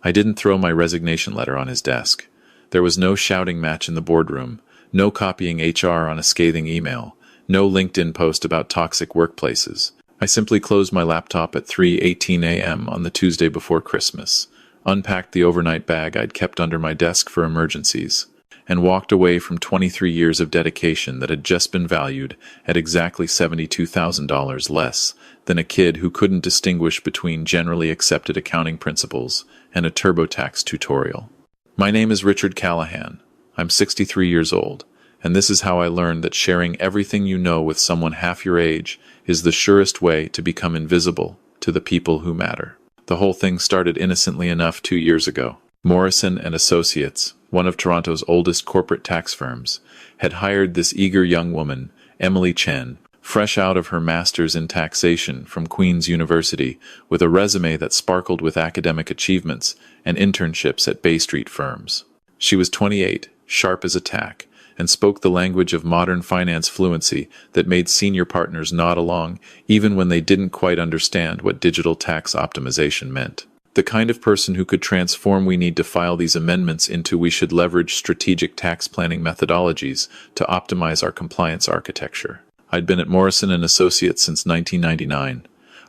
I didn't throw my resignation letter on his desk. There was no shouting match in the boardroom, no copying HR on a scathing email, no LinkedIn post about toxic workplaces. I simply closed my laptop at 3:18 a.m. on the Tuesday before Christmas, unpacked the overnight bag I'd kept under my desk for emergencies, and walked away from 23 years of dedication that had just been valued at exactly $72,000 less than a kid who couldn't distinguish between generally accepted accounting principles and a TurboTax tutorial. My name is Richard Callahan. I'm 63 years old, and this is how I learned that sharing everything you know with someone half your age is the surest way to become invisible to the people who matter. The whole thing started innocently enough 2 years ago. Morrison and Associates, one of Toronto's oldest corporate tax firms, had hired this eager young woman, Emily Chen, fresh out of her master's in taxation from Queen's University, with a resume that sparkled with academic achievements and internships at Bay Street firms. She was 28, sharp as a tack, and spoke the language of modern finance fluency that made senior partners nod along even when they didn't quite understand what digital tax optimization meant. The kind of person who could transform "we need to file these amendments" into "we should leverage strategic tax planning methodologies to optimize our compliance architecture." I'd been at Morrison and Associates since 1999,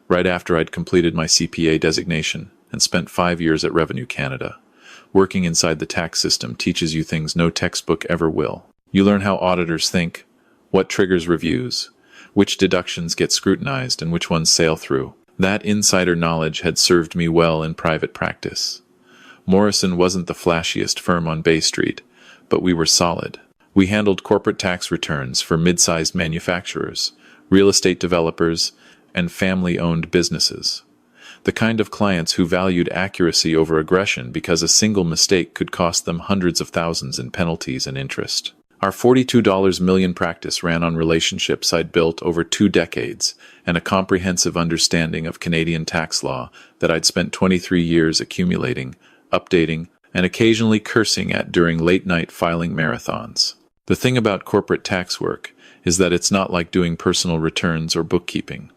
right after I'd completed my CPA designation and spent 5 years at Revenue Canada. Working inside the tax system teaches you things no textbook ever will. You learn how auditors think, what triggers reviews, which deductions get scrutinized and which ones sail through. That insider knowledge had served me well in private practice. Morrison wasn't the flashiest firm on Bay Street, but we were solid. We handled corporate tax returns for mid-sized manufacturers, real estate developers, and family-owned businesses. The kind of clients who valued accuracy over aggression because a single mistake could cost them hundreds of thousands in penalties and interest. Our $42 million practice ran on relationships I'd built over 2 decades and a comprehensive understanding of Canadian tax law that I'd spent 23 years accumulating, updating, and occasionally cursing at during late-night filing marathons. The thing about corporate tax work is that it's not like doing personal returns or bookkeeping.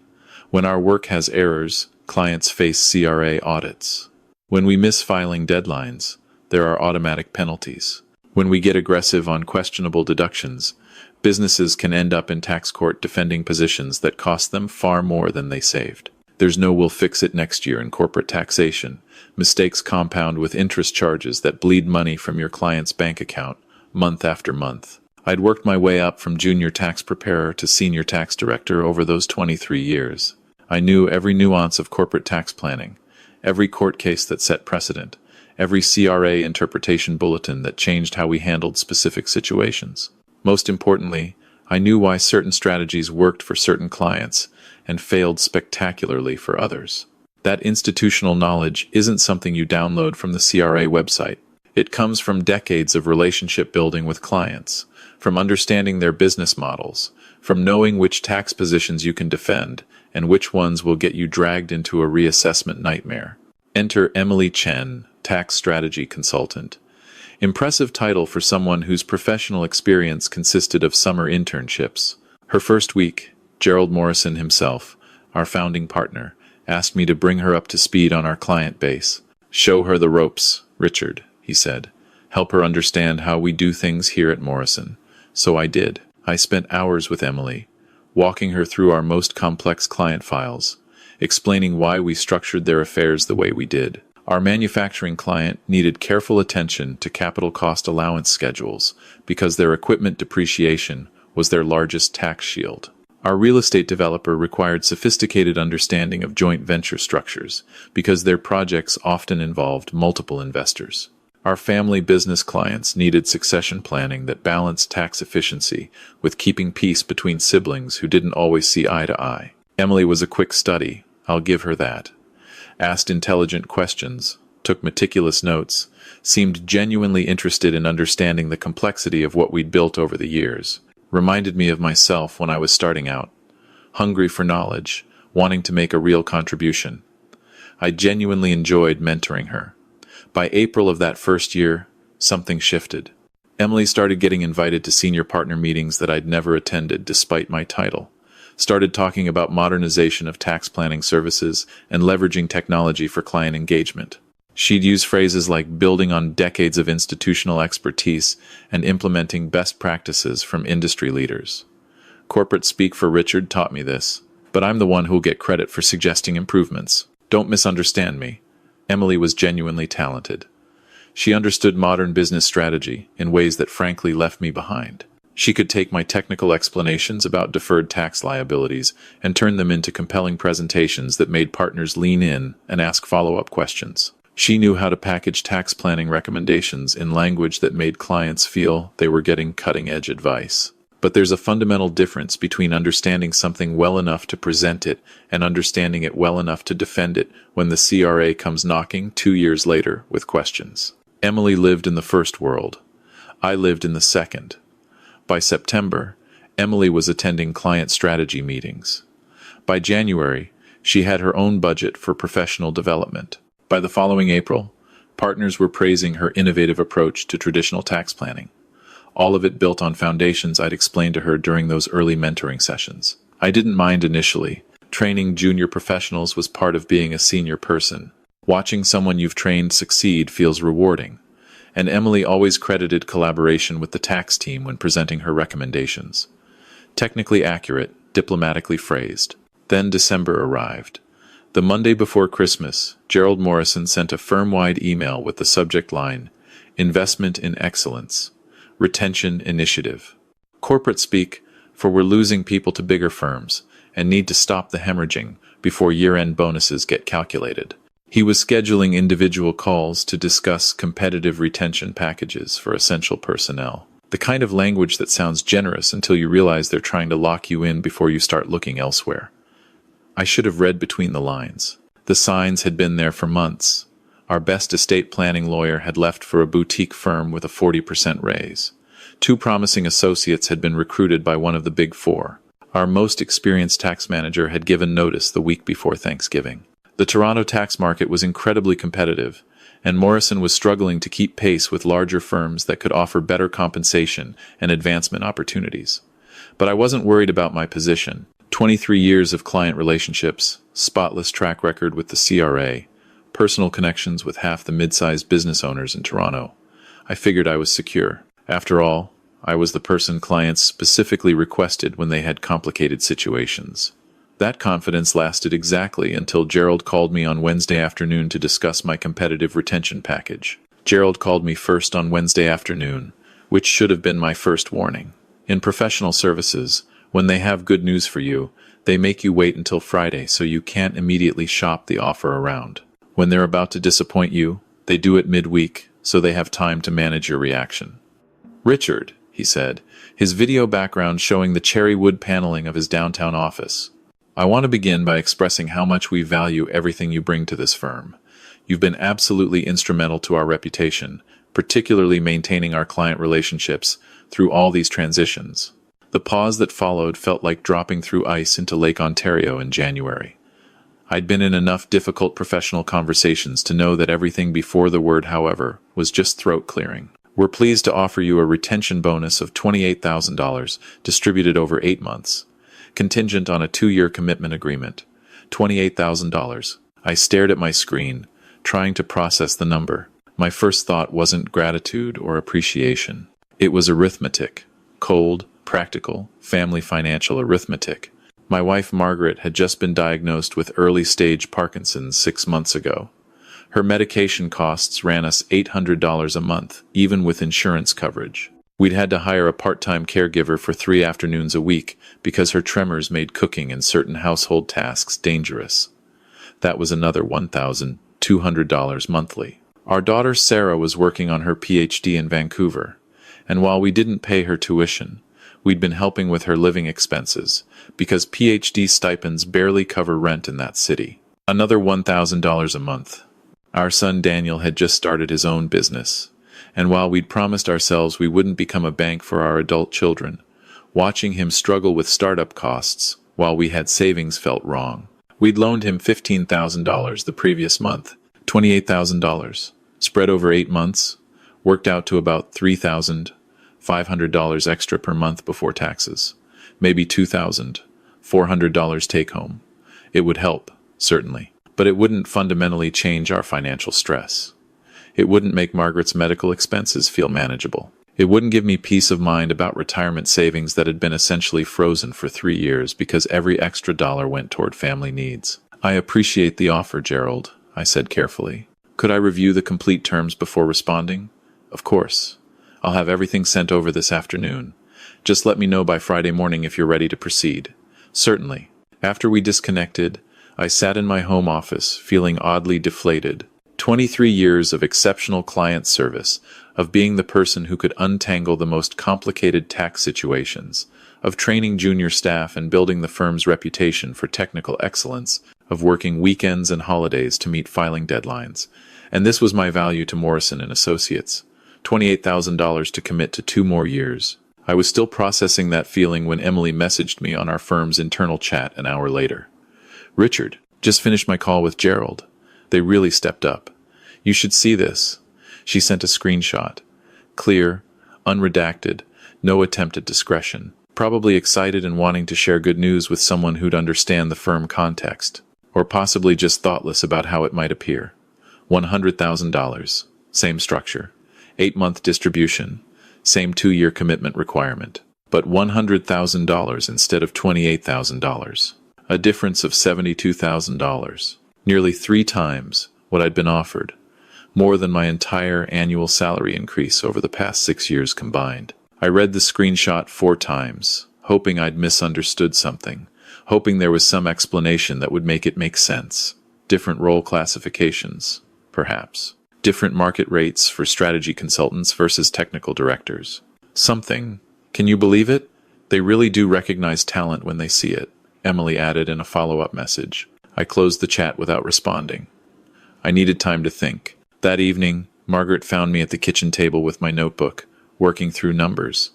When our work has errors, clients face CRA audits. When we miss filing deadlines, there are automatic penalties. When we get aggressive on questionable deductions, businesses can end up in tax court defending positions that cost them far more than they saved. There's no "we'll fix it next year" in corporate taxation. Mistakes compound with interest charges that bleed money from your client's bank account, month after month. I'd worked my way up from junior tax preparer to senior tax director over those 23 years. I knew every nuance of corporate tax planning, every court case that set precedent, every CRA interpretation bulletin that changed how we handled specific situations. Most importantly, I knew why certain strategies worked for certain clients and failed spectacularly for others. That institutional knowledge isn't something you download from the CRA website. It comes from decades of relationship building with clients, from understanding their business models, from knowing which tax positions you can defend and which ones will get you dragged into a reassessment nightmare. Enter Emily Chen, tax strategy consultant. Impressive title for someone whose professional experience consisted of summer internships. Her first week, Gerald Morrison himself, our founding partner, asked me to bring her up to speed on our client base. "Show her the ropes, Richard," he said. "Help her understand how we do things here at Morrison." So I did. I spent hours with Emily, walking her through our most complex client files, explaining why we structured their affairs the way we did. Our manufacturing client needed careful attention to capital cost allowance schedules because their equipment depreciation was their largest tax shield. Our real estate developer required sophisticated understanding of joint venture structures because their projects often involved multiple investors. Our family business clients needed succession planning that balanced tax efficiency with keeping peace between siblings who didn't always see eye to eye. Emily was a quick study, I'll give her that. Asked intelligent questions, took meticulous notes, seemed genuinely interested in understanding the complexity of what we'd built over the years. Reminded me of myself when I was starting out, hungry for knowledge, wanting to make a real contribution. I genuinely enjoyed mentoring her. By April of that first year, something shifted. Emily started getting invited to senior partner meetings that I'd never attended despite my title. Started talking about modernization of tax planning services and leveraging technology for client engagement. She'd use phrases like building on decades of institutional expertise and implementing best practices from industry leaders. Corporate speak for Richard taught me this, but I'm the one who'll get credit for suggesting improvements. Don't misunderstand me. Emily was genuinely talented. She understood modern business strategy in ways that frankly left me behind. She could take my technical explanations about deferred tax liabilities and turn them into compelling presentations that made partners lean in and ask follow-up questions. She knew how to package tax planning recommendations in language that made clients feel they were getting cutting-edge advice. But there's a fundamental difference between understanding something well enough to present it and understanding it well enough to defend it when the CRA comes knocking 2 years later with questions. Emily lived in the first world. I lived in the second. By September, Emily was attending client strategy meetings. By January, she had her own budget for professional development. By the following April, partners were praising her innovative approach to traditional tax planning. All of it built on foundations I'd explained to her during those early mentoring sessions. I didn't mind initially. Training junior professionals was part of being a senior person. Watching someone you've trained succeed feels rewarding. And Emily always credited collaboration with the tax team when presenting her recommendations. Technically accurate, diplomatically phrased. Then December arrived. The Monday before Christmas, Gerald Morrison sent a firm-wide email with the subject line, Investment in Excellence, Retention Initiative. Corporate speak, for we're losing people to bigger firms and need to stop the hemorrhaging before year-end bonuses get calculated. He was scheduling individual calls to discuss competitive retention packages for essential personnel. The kind of language that sounds generous until you realize they're trying to lock you in before you start looking elsewhere. I should have read between the lines. The signs had been there for months. Our best estate planning lawyer had left for a boutique firm with a 40% raise. 2 promising associates had been recruited by one of the Big Four. Our most experienced tax manager had given notice the week before Thanksgiving. The Toronto tax market was incredibly competitive, and Morrison was struggling to keep pace with larger firms that could offer better compensation and advancement opportunities. But I wasn't worried about my position. 23 years of client relationships, spotless track record with the CRA, personal connections with half the mid-sized business owners in Toronto. I figured I was secure. After all, I was the person clients specifically requested when they had complicated situations. That confidence lasted exactly until Gerald called me on Wednesday afternoon to discuss my competitive retention package. Gerald called me first on Wednesday afternoon, which should have been my first warning. In professional services, when they have good news for you, they make you wait until Friday so you can't immediately shop the offer around. When they're about to disappoint you, they do it midweek so they have time to manage your reaction. Richard, he said, his video background showing the cherry wood paneling of his downtown office. I want to begin by expressing how much we value everything you bring to this firm. You've been absolutely instrumental to our reputation, particularly maintaining our client relationships through all these transitions. The pause that followed felt like dropping through ice into Lake Ontario in January. I'd been in enough difficult professional conversations to know that everything before the word however was just throat clearing. We're pleased to offer you a retention bonus of $28,000 distributed over 8 months. Contingent on a 2-year commitment agreement. $28,000. I stared at my screen, trying to process the number. My first thought wasn't gratitude or appreciation. It was arithmetic. Cold, practical, family financial arithmetic. My wife Margaret had just been diagnosed with early-stage Parkinson's 6 months ago. Her medication costs ran us $800 a month, even with insurance coverage. We'd had to hire a part-time caregiver for 3 afternoons a week because her tremors made cooking and certain household tasks dangerous. That was another $1,200 monthly. Our daughter Sarah was working on her PhD in Vancouver, and while we didn't pay her tuition, we'd been helping with her living expenses, because PhD stipends barely cover rent in that city. Another $1,000 a month. Our son Daniel had just started his own business, and while we'd promised ourselves we wouldn't become a bank for our adult children, watching him struggle with startup costs while we had savings felt wrong. We'd loaned him $15,000 the previous month, $28,000, spread over 8 months, worked out to about $3,500 extra per month before taxes, maybe $2,400 take home. It would help, certainly, but it wouldn't fundamentally change our financial stress. It wouldn't make Margaret's medical expenses feel manageable. It wouldn't give me peace of mind about retirement savings that had been essentially frozen for 3 years because every extra dollar went toward family needs. I appreciate the offer, Gerald, I said carefully. Could I review the complete terms before responding? Of course. I'll have everything sent over this afternoon. Just let me know by Friday morning if you're ready to proceed. Certainly. After we disconnected, I sat in my home office, feeling oddly deflated. 23 years of exceptional client service, of being the person who could untangle the most complicated tax situations, of training junior staff and building the firm's reputation for technical excellence, of working weekends and holidays to meet filing deadlines. And this was my value to Morrison and Associates. $28,000 to commit to 2 more years. I was still processing that feeling when Emily messaged me on our firm's internal chat an hour later. Richard, just finished my call with Gerald. They really stepped up. You should see this. She sent a screenshot. Clear, unredacted, no attempt at discretion. Probably excited and wanting to share good news with someone who'd understand the firm context. Or possibly just thoughtless about how it might appear. $100,000. Same structure. 8-month distribution. Same 2-year commitment requirement. But $100,000 instead of $28,000. A difference of $72,000. Nearly 3 times what I'd been offered. More than my entire annual salary increase over the past 6 years combined. I read the screenshot 4 times, hoping I'd misunderstood something, hoping there was some explanation that would make it make sense. Different role classifications, perhaps. Different market rates for strategy consultants versus technical directors. Something. Can you believe it? They really do recognize talent when they see it, Emily added in a follow-up message. I closed the chat without responding. I needed time to think. That evening, Margaret found me at the kitchen table with my notebook, working through numbers.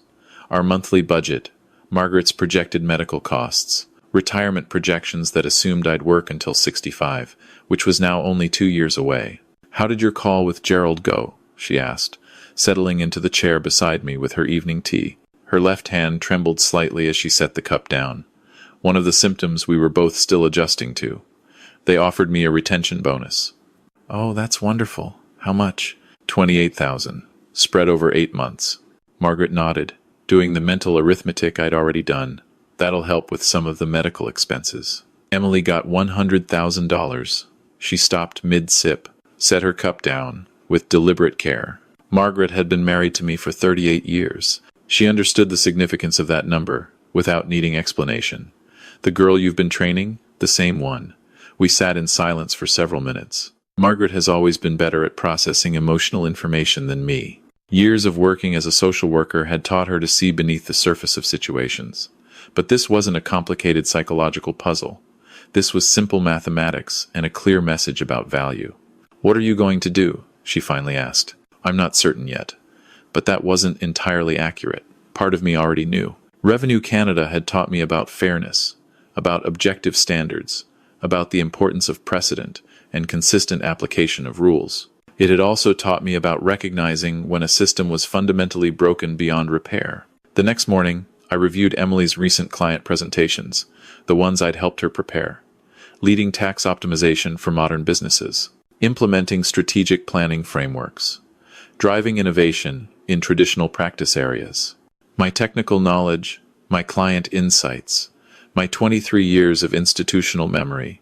Our monthly budget, Margaret's projected medical costs, retirement projections that assumed I'd work until 65, which was now only 2 years away. How did your call with Gerald go? She asked, settling into the chair beside me with her evening tea. Her left hand trembled slightly as she set the cup down. One of the symptoms we were both still adjusting to. They offered me a retention bonus. Oh, that's wonderful. How much? $28,000. Spread over 8 months. Margaret nodded, doing the mental arithmetic I'd already done. That'll help with some of the medical expenses. Emily got $100,000. She stopped mid-sip, set her cup down, with deliberate care. Margaret had been married to me for 38 years. She understood the significance of that number, without needing explanation. The girl you've been training? The same one. We sat in silence for several minutes. Margaret has always been better at processing emotional information than me. Years of working as a social worker had taught her to see beneath the surface of situations. But this wasn't a complicated psychological puzzle. This was simple mathematics and a clear message about value. What are you going to do? She finally asked. I'm not certain yet. But that wasn't entirely accurate. Part of me already knew. Revenue Canada had taught me about fairness, about objective standards, about the importance of precedent and consistent application of rules. It had also taught me about recognizing when a system was fundamentally broken beyond repair. The next morning, I reviewed Emily's recent client presentations, the ones I'd helped her prepare. Leading tax optimization for modern businesses. Implementing strategic planning frameworks. Driving innovation in traditional practice areas. My technical knowledge, my client insights, my 23 years of institutional memory,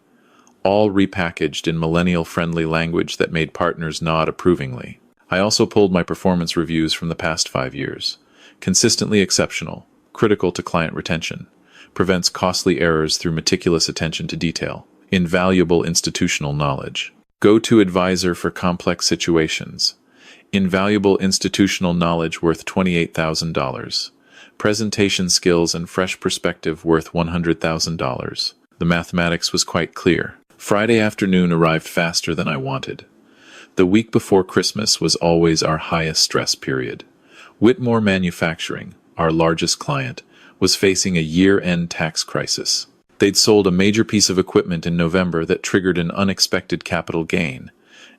all repackaged in millennial-friendly language that made partners nod approvingly. I also pulled my performance reviews from the past 5 years. Consistently exceptional, critical to client retention, prevents costly errors through meticulous attention to detail, invaluable institutional knowledge. Go-to advisor for complex situations. Invaluable institutional knowledge worth $28,000. Presentation skills and fresh perspective worth $100,000. The mathematics was quite clear. Friday afternoon arrived faster than I wanted. The week before Christmas was always our highest stress period. Whitmore Manufacturing, our largest client, was facing a year-end tax crisis. They'd sold a major piece of equipment in November that triggered an unexpected capital gain,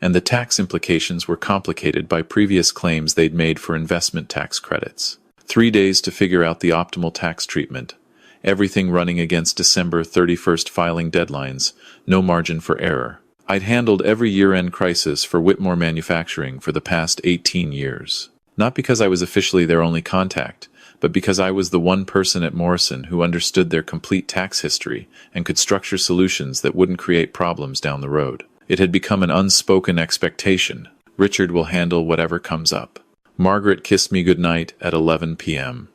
and the tax implications were complicated by previous claims they'd made for investment tax credits. 3 days to figure out the optimal tax treatment. Everything running against December 31st filing deadlines, no margin for error. I'd handled every year-end crisis for Whitmore Manufacturing for the past 18 years. Not because I was officially their only contact, but because I was the one person at Morrison who understood their complete tax history and could structure solutions that wouldn't create problems down the road. It had become an unspoken expectation. Richard will handle whatever comes up. Margaret kissed me goodnight at 11 p.m.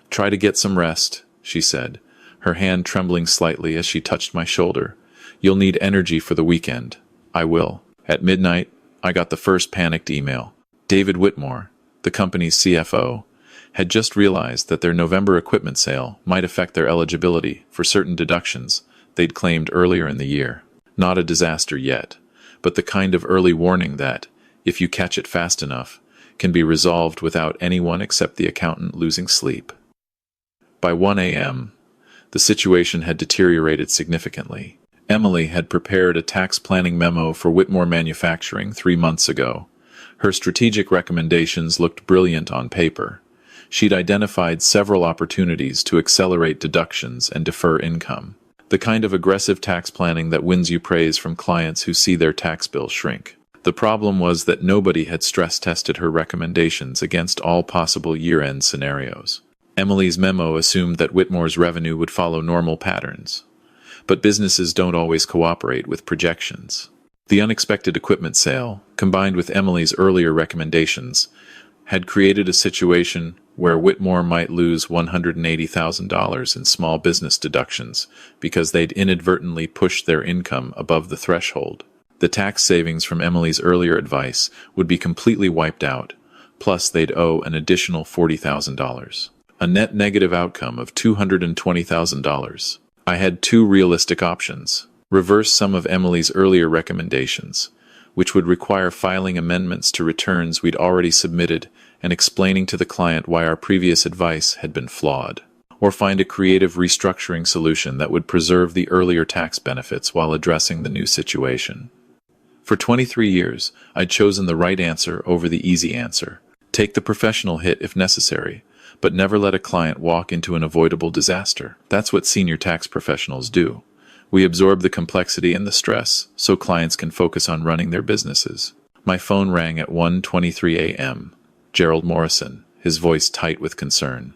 "Try to get some rest," she said, her hand trembling slightly as she touched my shoulder. "You'll need energy for the weekend." "I will." At midnight, I got the first panicked email. David Whitmore, the company's CFO, had just realized that their November equipment sale might affect their eligibility for certain deductions they'd claimed earlier in the year. Not a disaster yet, but the kind of early warning that, if you catch it fast enough, can be resolved without anyone except the accountant losing sleep. By 1 a.m., the situation had deteriorated significantly. Emily had prepared a tax planning memo for Whitmore Manufacturing 3 months ago. Her strategic recommendations looked brilliant on paper. She'd identified several opportunities to accelerate deductions and defer income. The kind of aggressive tax planning that wins you praise from clients who see their tax bill shrink. The problem was that nobody had stress-tested her recommendations against all possible year-end scenarios. Emily's memo assumed that Whitmore's revenue would follow normal patterns. But businesses don't always cooperate with projections. The unexpected equipment sale, combined with Emily's earlier recommendations, had created a situation where Whitmore might lose $180,000 in small business deductions because they'd inadvertently pushed their income above the threshold. The tax savings from Emily's earlier advice would be completely wiped out, plus they'd owe an additional $40,000. A net negative outcome of $220,000. I had 2 realistic options. Reverse some of Emily's earlier recommendations, which would require filing amendments to returns we'd already submitted and explaining to the client why our previous advice had been flawed. Or find a creative restructuring solution that would preserve the earlier tax benefits while addressing the new situation. For 23 years, I'd chosen the right answer over the easy answer. Take the professional hit if necessary, but never let a client walk into an avoidable disaster. That's what senior tax professionals do. We absorb the complexity and the stress so clients can focus on running their businesses. My phone rang at 1:23 a.m. Gerald Morrison, his voice tight with concern.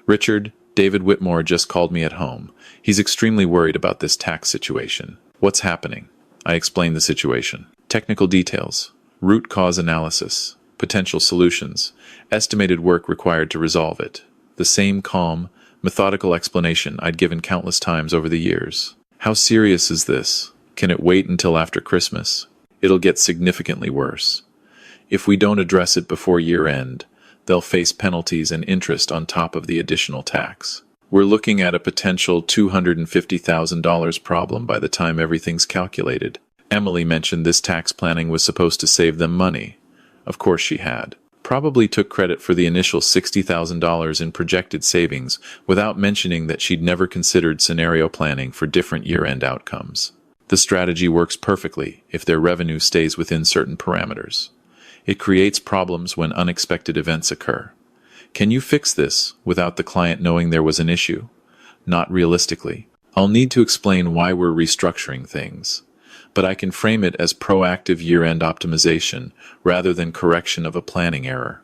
"Richard, David Whitmore just called me at home. He's extremely worried about this tax situation." "What's happening?" I explained the situation. Technical details, root cause analysis, potential solutions, estimated work required to resolve it. The same calm, methodical explanation I'd given countless times over the years. "How serious is this? Can it wait until after Christmas? It'll get significantly worse. If we don't address it before year-end, they'll face penalties and interest on top of the additional tax. We're looking at a potential $250,000 problem by the time everything's calculated." Emily mentioned this tax planning was supposed to save them money. Of course she had. Probably took credit for the initial $60,000 in projected savings without mentioning that she'd never considered scenario planning for different year-end outcomes. The strategy works perfectly if their revenue stays within certain parameters. It creates problems when unexpected events occur. Can you fix this without the client knowing there was an issue? Not realistically. I'll need to explain why we're restructuring things, but I can frame it as proactive year-end optimization rather than correction of a planning error.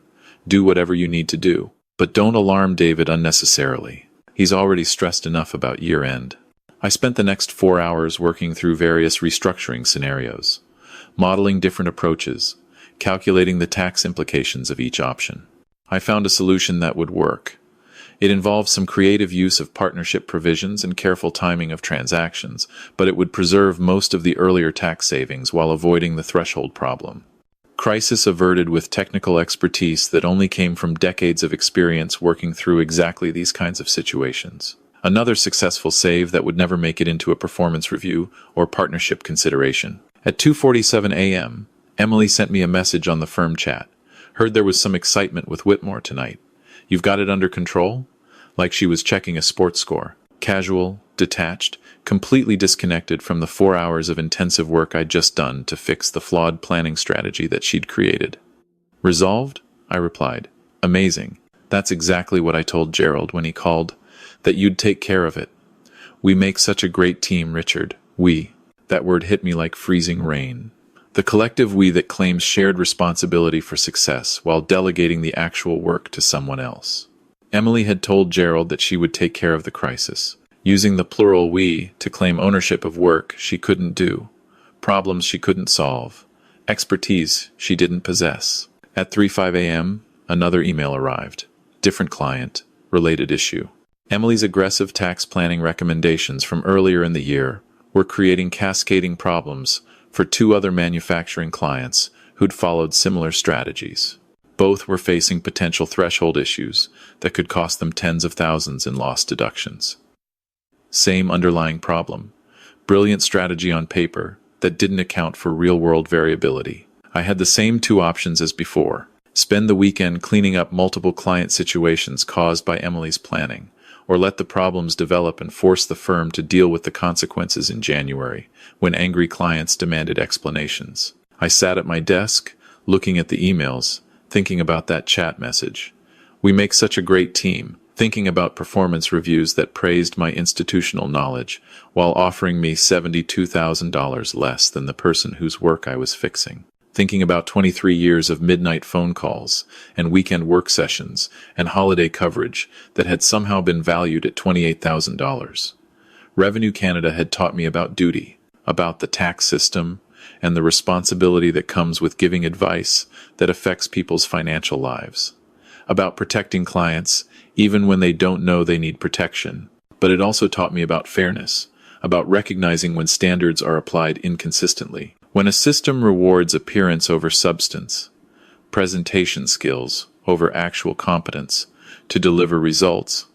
Do whatever you need to do, but don't alarm David unnecessarily. He's already stressed enough about year-end. I spent the next 4 hours working through various restructuring scenarios, modeling different approaches, calculating the tax implications of each option. I found a solution that would work. It involved some creative use of partnership provisions and careful timing of transactions, but it would preserve most of the earlier tax savings while avoiding the threshold problem. Crisis averted with technical expertise that only came from decades of experience working through exactly these kinds of situations. Another successful save that would never make it into a performance review or partnership consideration. At 2:47 a.m., Emily sent me a message on the firm chat. "Heard there was some excitement with Whitmore tonight. You've got it under control?" Like she was checking a sports score. Casual, detached, completely disconnected from the 4 hours of intensive work I'd just done to fix the flawed planning strategy that she'd created. "Resolved?" I replied. "Amazing. That's exactly what I told Gerald when he called, that you'd take care of it. We make such a great team, Richard. We." That word hit me like freezing rain. The collective we that claims shared responsibility for success while delegating the actual work to someone else. Emily had told Gerald that she would take care of the crisis, using the plural we to claim ownership of work she couldn't do, problems she couldn't solve, expertise she didn't possess. At 3:05 a.m., another email arrived. Different client, related issue. Emily's aggressive tax planning recommendations from earlier in the year were creating cascading problems for two other manufacturing clients who'd followed similar strategies. Both were facing potential threshold issues that could cost them tens of thousands in lost deductions. Same underlying problem. Brilliant strategy on paper that didn't account for real-world variability. I had the same two options as before. Spend the weekend cleaning up multiple client situations caused by Emily's planning, or let the problems develop and force the firm to deal with the consequences in January, when angry clients demanded explanations. I sat at my desk, looking at the emails, thinking about that chat message. We make such a great team, thinking about performance reviews that praised my institutional knowledge, while offering me $72,000 less than the person whose work I was fixing. Thinking about 23 years of midnight phone calls and weekend work sessions and holiday coverage that had somehow been valued at $28,000. Revenue Canada had taught me about duty, about the tax system, and the responsibility that comes with giving advice that affects people's financial lives. About protecting clients, even when they don't know they need protection. But it also taught me about fairness, about recognizing when standards are applied inconsistently. When a system rewards appearance over substance, presentation skills over actual competence to deliver results,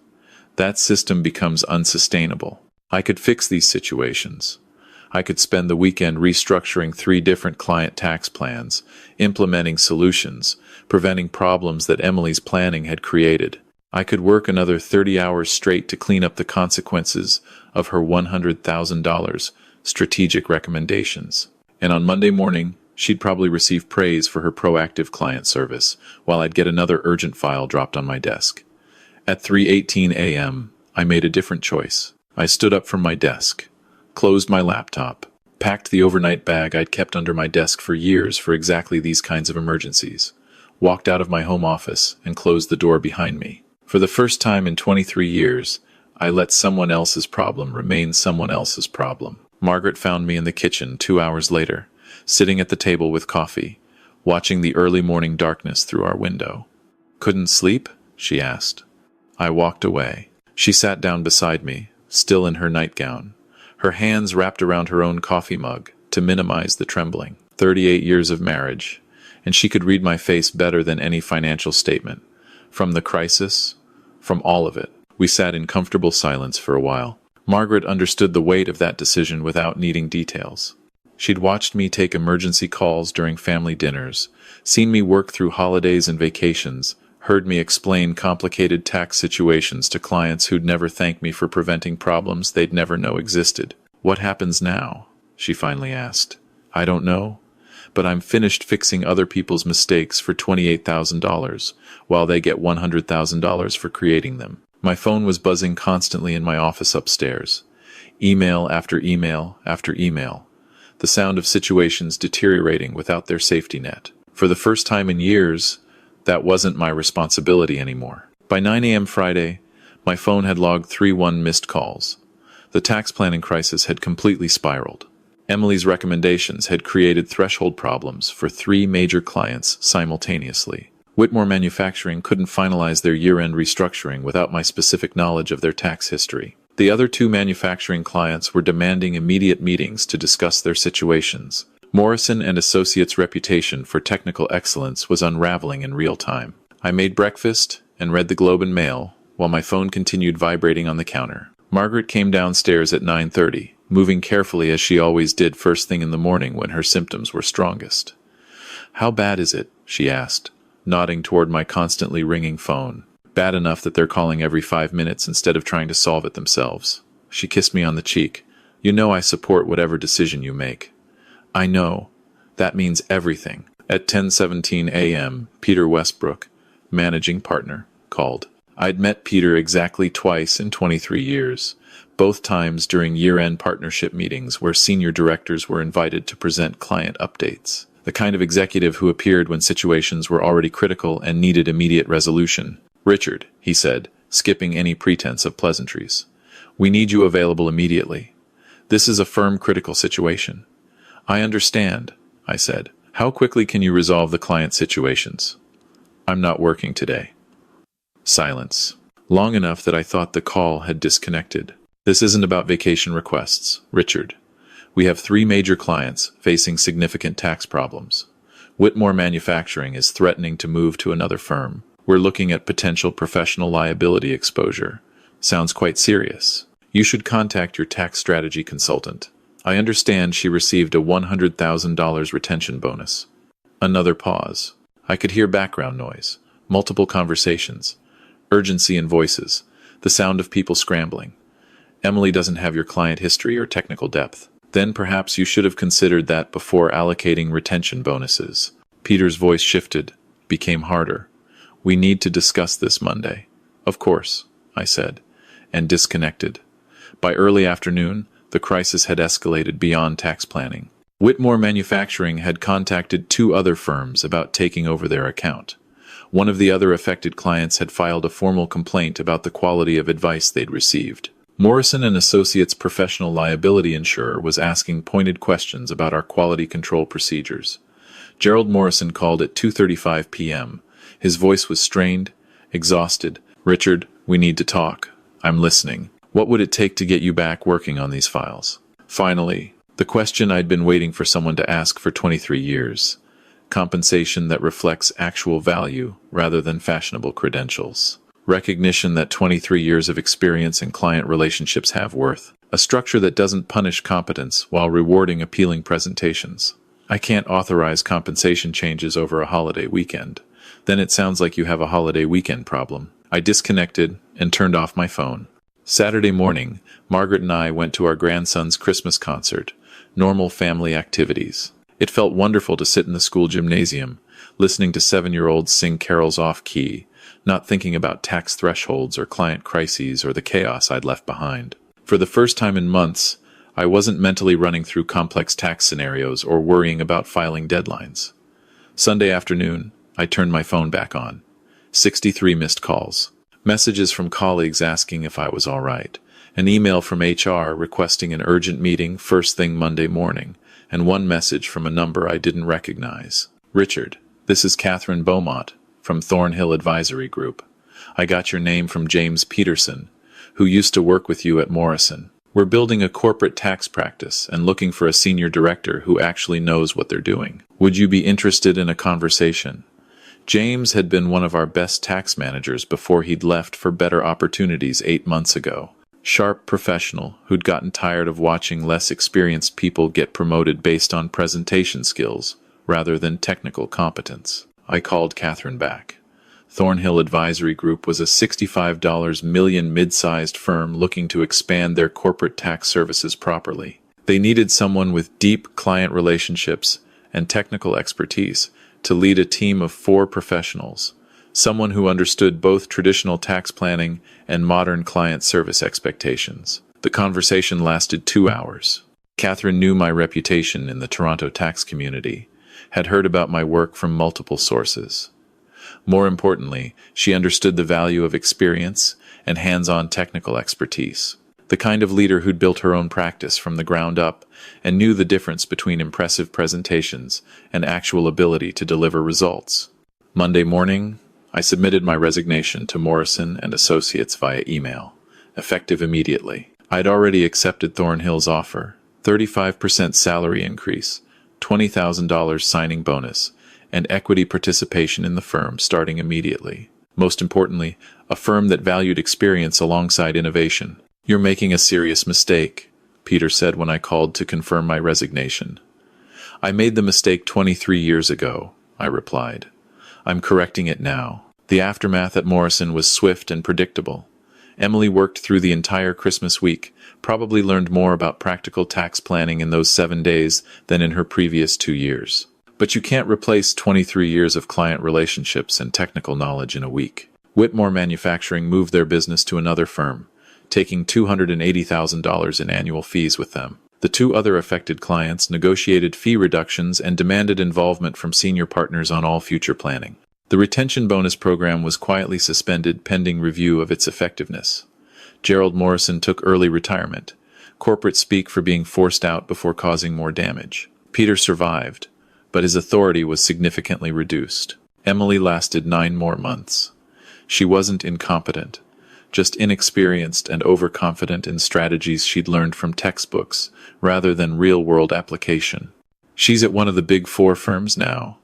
that system becomes unsustainable. I could fix these situations. I could spend the weekend restructuring 3 different client tax plans, implementing solutions, preventing problems that Emily's planning had created. I could work another 30 hours straight to clean up the consequences of her $100,000 strategic recommendations. And on Monday morning, she'd probably receive praise for her proactive client service, while I'd get another urgent file dropped on my desk. At 3:18 a.m., I made a different choice. I stood up from my desk, closed my laptop, packed the overnight bag I'd kept under my desk for years for exactly these kinds of emergencies, walked out of my home office, and closed the door behind me. For the first time in 23 years, I let someone else's problem remain someone else's problem. Margaret found me in the kitchen 2 hours later, sitting at the table with coffee, watching the early morning darkness through our window. "Couldn't sleep?" she asked. I walked away. She sat down beside me, still in her nightgown, her hands wrapped around her own coffee mug to minimize the trembling. 38 years of marriage, and she could read my face better than any financial statement. From the crisis, from all of it. We sat in comfortable silence for a while. Margaret understood the weight of that decision without needing details. She'd watched me take emergency calls during family dinners, seen me work through holidays and vacations, heard me explain complicated tax situations to clients who'd never thank me for preventing problems they'd never know existed. "What happens now?" she finally asked. "I don't know, but I'm finished fixing other people's mistakes for $28,000, while they get $100,000 for creating them." My phone was buzzing constantly in my office upstairs. Email after email after email. The sound of situations deteriorating without their safety net. For the first time in years, that wasn't my responsibility anymore. By 9 a.m. Friday, my phone had logged 31 missed calls. The tax planning crisis had completely spiraled. Emily's recommendations had created threshold problems for 3 major clients simultaneously. Whitmore Manufacturing couldn't finalize their year-end restructuring without my specific knowledge of their tax history. The other 2 manufacturing clients were demanding immediate meetings to discuss their situations. Morrison & Associates' reputation for technical excellence was unraveling in real time. I made breakfast and read the Globe and Mail while my phone continued vibrating on the counter. Margaret came downstairs at 9:30, moving carefully as she always did first thing in the morning when her symptoms were strongest. "How bad is it?" she asked, nodding toward my constantly ringing phone. "Bad enough that they're calling every 5 minutes instead of trying to solve it themselves." She kissed me on the cheek. "You know I support whatever decision you make." "I know. That means everything." At 10:17 a.m., Peter Westbrook, managing partner, called. I'd met Peter exactly twice in 23 years, both times during year-end partnership meetings where senior directors were invited to present client updates. The kind of executive who appeared when situations were already critical and needed immediate resolution. "Richard," he said, skipping any pretense of pleasantries. "We need you available immediately. This is a firm critical situation." "I understand," I said. "How quickly can you resolve the client situations?" "I'm not working today." Silence. Long enough that I thought the call had disconnected. "This isn't about vacation requests, Richard. We have 3 major clients facing significant tax problems. Whitmore Manufacturing is threatening to move to another firm. We're looking at potential professional liability exposure. Sounds quite serious. You should contact your tax strategy consultant. I understand she received a $100,000 retention bonus." Another pause. I could hear background noise, multiple conversations, urgency in voices, the sound of people scrambling. "Emily doesn't have your client history or technical depth. Then perhaps you should have considered that before allocating retention bonuses." Peter's voice shifted, became harder. "We need to discuss this Monday." "Of course," I said, and disconnected. By early afternoon, the crisis had escalated beyond tax planning. Whitmore Manufacturing had contacted 2 other firms about taking over their account. One of the other affected clients had filed a formal complaint about the quality of advice they'd received. Morrison & Associates' professional liability insurer was asking pointed questions about our quality control procedures. Gerald Morrison called at 2:35 p.m. His voice was strained, exhausted. "Richard, we need to talk. I'm listening. What would it take to get you back working on these files?" Finally, the question I'd been waiting for someone to ask for 23 years. Compensation that reflects actual value rather than fashionable credentials. Recognition that 23 years of experience in client relationships have worth. A structure that doesn't punish competence while rewarding appealing presentations. "I can't authorize compensation changes over a holiday weekend." "Then it sounds like you have a holiday weekend problem." I disconnected and turned off my phone. Saturday morning, Margaret and I went to our grandson's Christmas concert. Normal family activities. It felt wonderful to sit in the school gymnasium, listening to 7-year-olds sing carols off-key, not thinking about tax thresholds or client crises or the chaos I'd left behind. For the first time in months, I wasn't mentally running through complex tax scenarios or worrying about filing deadlines. Sunday afternoon, I turned my phone back on. 63 missed calls. Messages from colleagues asking if I was all right. An email from HR requesting an urgent meeting first thing Monday morning, and one message from a number I didn't recognize. "Richard, this is Catherine Beaumont from Thornhill Advisory Group. I got your name from James Peterson, who used to work with you at Morrison. We're building a corporate tax practice and looking for a senior director who actually knows what they're doing. Would you be interested in a conversation?" James had been one of our best tax managers before he'd left for better opportunities 8 months ago. Sharp professional who'd gotten tired of watching less experienced people get promoted based on presentation skills rather than technical competence. I called Catherine back. Thornhill Advisory Group was a $65 million mid-sized firm looking to expand their corporate tax services properly. They needed someone with deep client relationships and technical expertise to lead a team of 4 professionals, someone who understood both traditional tax planning and modern client service expectations. The conversation lasted 2 hours. Catherine knew my reputation in the Toronto tax community, had heard about my work from multiple sources. More importantly, she understood the value of experience and hands-on technical expertise. The kind of leader who'd built her own practice from the ground up and knew the difference between impressive presentations and actual ability to deliver results. Monday morning, I submitted my resignation to Morrison & Associates via email, effective immediately. I'd already accepted Thornhill's offer, 35% salary increase, $20,000 signing bonus, and equity participation in the firm starting immediately. Most importantly, a firm that valued experience alongside innovation. "You're making a serious mistake," Peter said when I called to confirm my resignation. "I made the mistake 23 years ago," I replied. "I'm correcting it now." The aftermath at Morrison was swift and predictable. Emily worked through the entire Christmas week, probably learned more about practical tax planning in those 7 days than in her previous 2 years. But you can't replace 23 years of client relationships and technical knowledge in a week. Whitmore Manufacturing moved their business to another firm, taking $280,000 in annual fees with them. The two other affected clients negotiated fee reductions and demanded involvement from senior partners on all future planning. The retention bonus program was quietly suspended pending review of its effectiveness. Gerald Morrison took early retirement, corporate speak for being forced out before causing more damage. Peter survived, but his authority was significantly reduced. Emily lasted 9 more months. She wasn't incompetent, just inexperienced and overconfident in strategies she'd learned from textbooks rather than real-world application. She's at one of the big 4 firms now,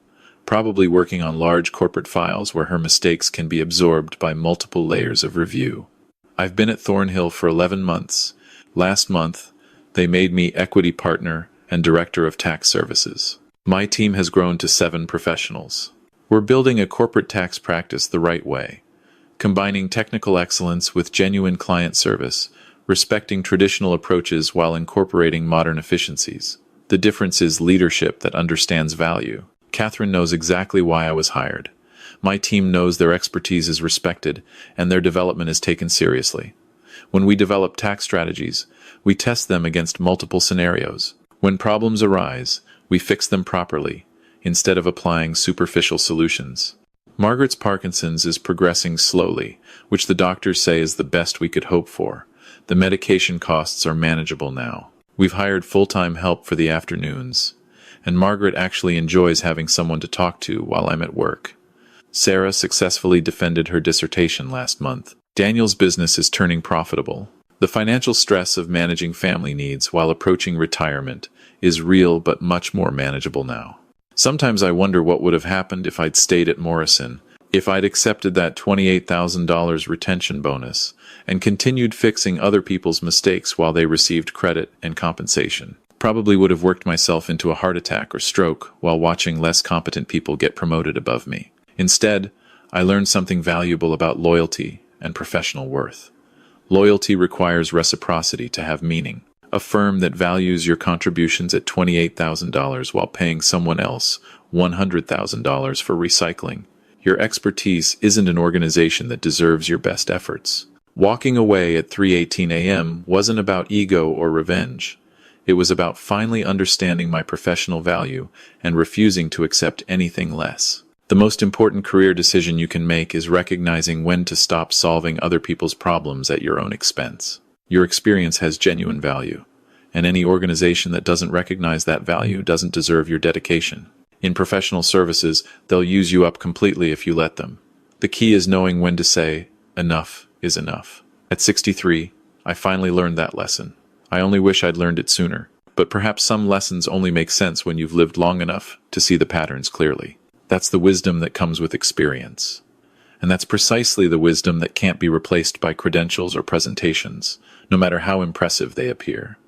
probably working on large corporate files where her mistakes can be absorbed by multiple layers of review. I've been at Thornhill for 11 months. Last month, they made me equity partner and director of tax services. My team has grown to 7 professionals. We're building a corporate tax practice the right way, combining technical excellence with genuine client service, respecting traditional approaches while incorporating modern efficiencies. The difference is leadership that understands value. Catherine knows exactly why I was hired. My team knows their expertise is respected and their development is taken seriously. When we develop tax strategies, we test them against multiple scenarios. When problems arise, we fix them properly, instead of applying superficial solutions. Margaret's Parkinson's is progressing slowly, which the doctors say is the best we could hope for. The medication costs are manageable now. We've hired full-time help for the afternoons, and Margaret actually enjoys having someone to talk to while I'm at work. Sarah successfully defended her dissertation last month. Daniel's business is turning profitable. The financial stress of managing family needs while approaching retirement is real but much more manageable now. Sometimes I wonder what would have happened if I'd stayed at Morrison, if I'd accepted that $28,000 retention bonus and continued fixing other people's mistakes while they received credit and compensation. Probably would have worked myself into a heart attack or stroke while watching less competent people get promoted above me. Instead, I learned something valuable about loyalty and professional worth. Loyalty requires reciprocity to have meaning. A firm that values your contributions at $28,000 while paying someone else $100,000 for recycling. Your expertise isn't an organization that deserves your best efforts. Walking away at 3:18 a.m. wasn't about ego or revenge. It was about finally understanding my professional value and refusing to accept anything less. The most important career decision you can make is recognizing when to stop solving other people's problems at your own expense. Your experience has genuine value, and any organization that doesn't recognize that value doesn't deserve your dedication. In professional services, they'll use you up completely if you let them. The key is knowing when to say, enough is enough. At 63, I finally learned that lesson. I only wish I'd learned it sooner, but perhaps some lessons only make sense when you've lived long enough to see the patterns clearly. That's the wisdom that comes with experience. And that's precisely the wisdom that can't be replaced by credentials or presentations, no matter how impressive they appear.